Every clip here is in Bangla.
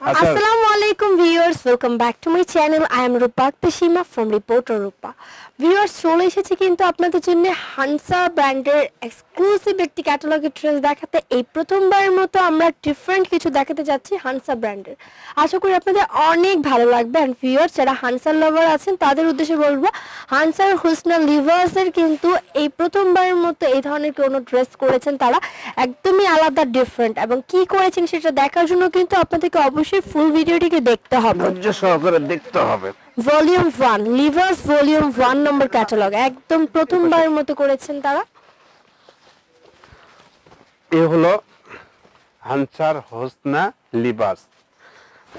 Assalamualaikum viewers, welcome back to my channel. I am Rupa Tashima from Reporter Rupa. Viewers, চলে এসেছি কিন্তু আপনাদের জন্য হানসা ব্র্যান্ডের এক্সক্লুসিভ একটি ক্যাটালগের ড্রেস দেখাতে। এই প্রথমবারের মতো আমরা ডিফারেন্ট কিছু দেখাতে যাচ্ছি হানসা ব্র্যান্ডের। আশা করি আপনাদের অনেক ভালো লাগবে। এন্ড ভিউয়ার্স যারা হানসার লাভার আছেন তাদের উদ্দেশ্যে বলবো, হানসার হুসনা লিভার্সের কিন্তু এই প্রথমবারের মতো এই ধরনের কোনো ড্রেস করেছেন তারা, একদমই আলাদা ডিফারেন্ট, এবং কি করেছেন সেটা দেখার জন্য কিন্তু আপনাদেরকে অবশ্যই ফুল ভিডিওটিকে দেখতে হবে, ধৈর্য সহকারে দেখতে হবে। ভলিউম 1 লিভার্স ভলিউম 1 নম্বর ক্যাটালগ একদম প্রথমবারের মতো করেছেন তারা। এ হলো হানসার হোসনা লিবাস।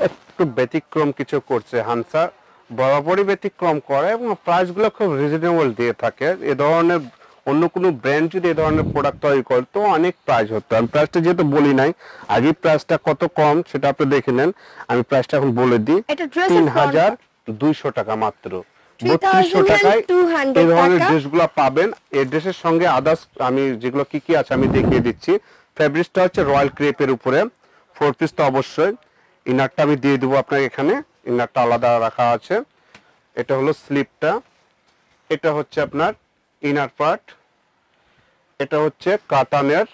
একটু ব্যতিক্রম কিছু করছে হানসা, বরাবরই ব্যতিক্রম করে এবং প্রাইসগুলো খুব রিজনেবল দিয়ে থাকে। এ ধরনের অন্য কোনো ব্র্যান্ড যদি এ ধরনের প্রোডাক্ট তৈরি করে তো অনেক প্রাইস হতো। আমি প্রাইসটা যেহেতু বলি নাই, আগে প্রাইসটা কত কম সেটা আপনি দেখে নেন। আমি প্রাইসটা এখন বলে দিই, ৩,২০০ টাকা মাত্র। ৩২০০ টাকায় এই ধরনের ড্রেসগুলো পাবেন। এই ড্রেসের সঙ্গে আদার্স আমি যেগুলো কি আছে আমি দেখিয়ে দিচ্ছি। ফেব্রিকটা হচ্ছে রয়্যাল ক্রেপের উপরে, 4 পিস তো অবশ্যই। ইনারটা আমি দিয়ে দেবো আপনাকে, এখানে ইনারটা আলাদা রাখা আছে। এটা হলো স্লিপটা, এটা হচ্ছে আপনার ইনার পার্ট, এটা হচ্ছে কাতানের।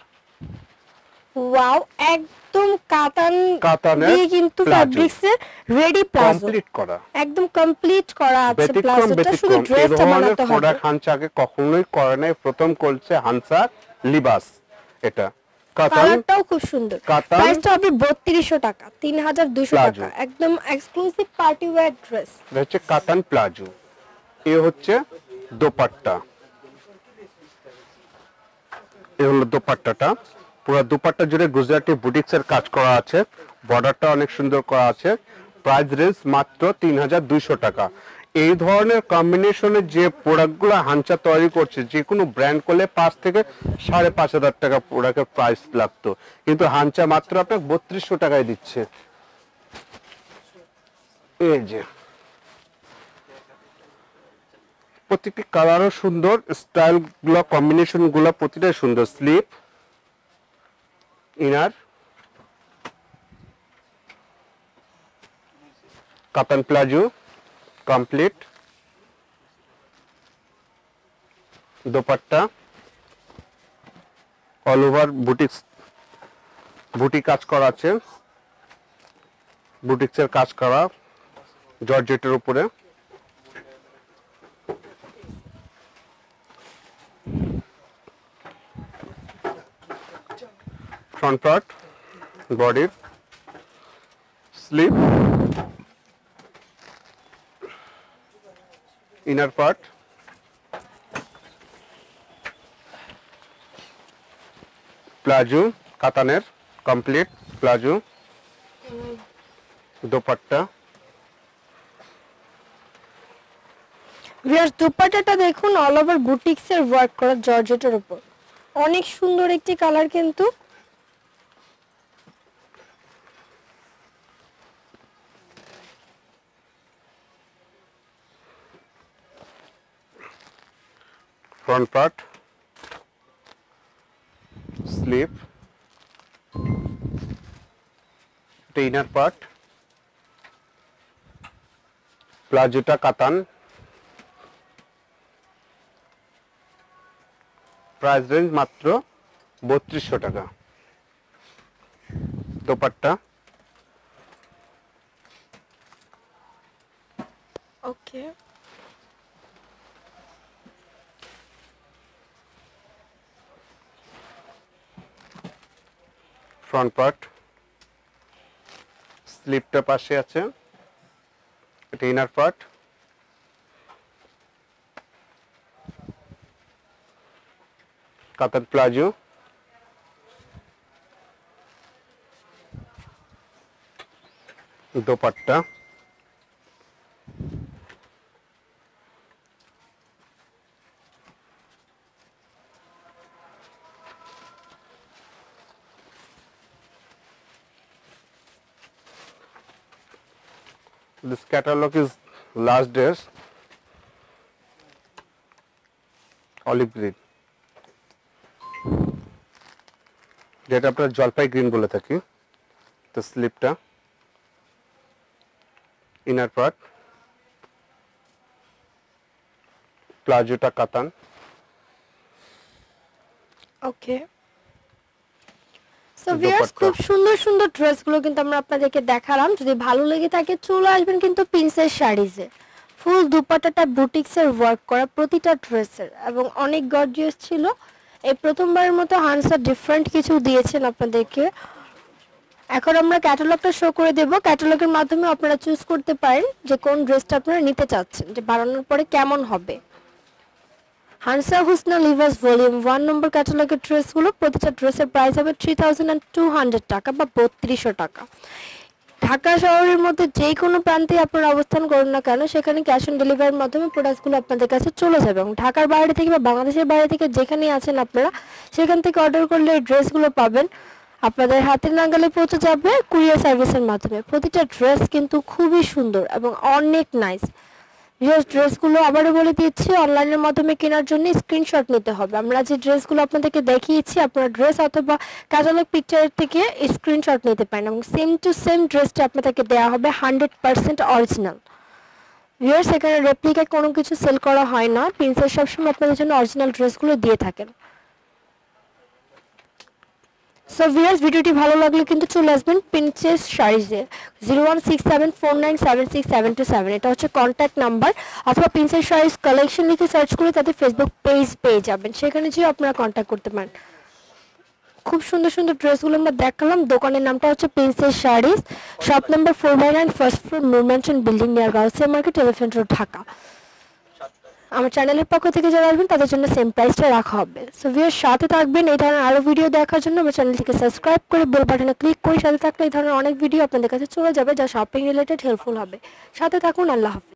ওয়াও, একদম কাতানের দিয়ে কিন্তু ফ্যাব্রিক্সের রেডি প্লাজো কমপ্লিট করা, একদম কমপ্লিট করা আছে প্লাজোটা। শুধু ড্রেসটা বানাতে হবে। প্রোডাক্ট হানসাকে কখনোই করে নাই, প্রথম করছে হানসা লিবাস। এটা কালারটাও খুব সুন্দর। প্রাইসটা হবে ৩২০০ টাকা, ৩২০০ টাকা, একদম এক্সক্লুসিভ পার্টি ওয়্যার ড্রেস। এটা হচ্ছে কাতান প্লাজো। এ হচ্ছে দোপাট্টা, এ হলো দোপাট্টাটা। পুরো দোপাট্টা জুড়ে গুজরাটি বুটিক্সের কাজ করা আছে, বর্ডারটা অনেক সুন্দর করা আছে। প্রাইস রেঞ্জ মাত্র ৩২০০ টাকা। এই ধরনের কম্বিনেশনের যে প্রোডাক্টগুলো হানসা তৈরি করছে, যে কোনো ব্র্যান্ড করলে ৫ থেকে ৫,৫০০ টাকা প্রোডাক্টের প্রাইস লাগতো, কিন্তু হানসা মাত্র আপনাকে ৩২০০ টাকায় দিচ্ছে। এই যে প্রত্যেকটি কালারও সুন্দর, স্টাইল গুলো কম্বিনেশন গুলো প্রতিটাই সুন্দর। স্লিপ, ইনার, কাতান palazzo complete, dupatta all over বুটি কাজ করা আছে, বুটিক্সের কাজ করা জর্জেটের উপরে। ফ্রন্ট পার্ট, বডির স্লিপ, ইনার পার্ট, প্লাজো কাতানের কমপ্লিট প্লাজো, দোপাট্টা। ভিউয়ার্স দোপাট্টাটা দেখুন, অল ওভার বুটিক্সের ওয়ার্ক করা জর্জেটের উপর, অনেক সুন্দর একটি কালার কিন্তু। ফ্রন্ট পার্ট, স্লিপ, এটা ইনার পার্ট, প্লাজোটা কাতান। প্রাইস রেঞ্জ মাত্র ৩২০০ টাকা। দোপাট্টা, ওকে, ফ্রন্ট পার্ট, স্লিপটা পাশে আছে, এটা ইনার পার্ট, কাতান palazzo, dupatta, this catalog is last days olive green, যেটা আমরা জলপাই গ্রিন বলে থাকি। তো স্লিপটা ইনার পার্ট, প্লাজোটা কাতান। ওকে, সো ভিউয়ার্স খুব সুন্দর সুন্দর ড্রেসগুলো কিন্তু আমরা আপনাদেরকে দেখালাম। যদি ভালো লেগে থাকে চলে আসবেন কিন্তু প্রিন্সেস শাড়িজে। ফুল দুপাট্টাটা বুটিক্সের ওয়ার্ক করা প্রতিটা ড্রেসের, এবং অনেক গর্জিয়াস ছিল। এই প্রথমবারের মতো হান্সা ডিফারেন্ট কিছু দিয়েছেন আপনাদেরকে। এখন আমরা ক্যাটালগটা শো করে দেব। ক্যাটালগের মাধ্যমে আপনারা চুজ করতে পারেন যে কোন ড্রেসটা আপনারা নিতে চাচ্ছেন, যে বানানোর পরে কেমন হবে। হান্সা হুসনা লিভাস ভলিউম 1 নম্বর ক্যাটালগের ড্রেসগুলো প্রতিটা ড্রেসের প্রাইস হবে 3200 টাকা বা 3200 টাকা। ঢাকা শহরের মধ্যে যে কোনো প্রান্তে আপনারা অবস্থান করুন না কেন, সেখানে ক্যাশ অন ডেলিভারির মাধ্যমে প্রোডাক্টগুলো আপনাদের কাছে চলে যাবে। এবং ঢাকার বাইরে থেকে বা বাংলাদেশের বাইরে থেকে যেখানেই আছেন আপনারা, সেখান থেকে অর্ডার করলে এই ড্রেসগুলো পাবেন, আপনাদের হাতের নাগালে পৌঁছে যাবে কুরিয়ার সার্ভিসের মাধ্যমে। প্রতিটা ড্রেস কিন্তু খুবই সুন্দর এবং অনেক নাইস। ভিউয়ার্স ড্রেসগুলো আবারও বলে দিচ্ছি, অনলাইনের মাধ্যমে কেনার জন্য স্ক্রিনশট নিতে হবে। আমরা যে ড্রেসগুলো আপনাদেরকে দেখিয়েছি, আপনারা ড্রেস অথবা ক্যাটালগ পিকচার থেকে স্ক্রিনশট নিতে পারেন, এবং সেম টু সেম ড্রেসটা আপনাদেরকে দেওয়া হবে 100% অরিজিনাল। ভিউয়ার্স এখানে রেপ্লিকা কোনো কিছু সেল করা হয় না, প্রিন্সেস সবসময় আপনাদের জন্য অরিজিনাল ড্রেসগুলো দিয়ে থাকেন। সো ভিউয়ার্স ভিডিওটি ভালো লাগলে কিন্তু চলে আসবেন প্রিন্সেস শাড়িজে। 016749767227 এটা হচ্ছে কন্ট্যাক্ট নাম্বার, অথবা প্রিন্সেস শাড়িজ কালেকশন লিখে সার্চ করে তাদের ফেসবুক পেজ পেয়ে যাবেন, সেখানে যেয়ে আপনারা কন্ট্যাক্ট করতে পারেন। খুব সুন্দর সুন্দর ড্রেসগুলো আমরা দেখালাম। দোকানের নামটা হচ্ছে princess Sarees, shop number 4/9, first floor, মুরমেন্টন building, near Gausia market, elephant road, Dhaka. আমার চ্যানেলের পক্ষ থেকে যারা আসবেন তাদের জন্য সেম প্রাইসটা রাখা হবে। সো ভিউয়ার্স সাথে থাকবেন এই ধরনের আরও ভিডিও দেখার জন্য। আমার চ্যানেলটিকে সাবস্ক্রাইব করে বেল বাটনে ক্লিক করে সাথে থাকলে এই ধরনের অনেক ভিডিও আপনাদের কাছে চলে যাবে, যা শপিং রিলেটেড হেল্পফুল হবে। সাথে থাকুন। আল্লাহ হাফেজ।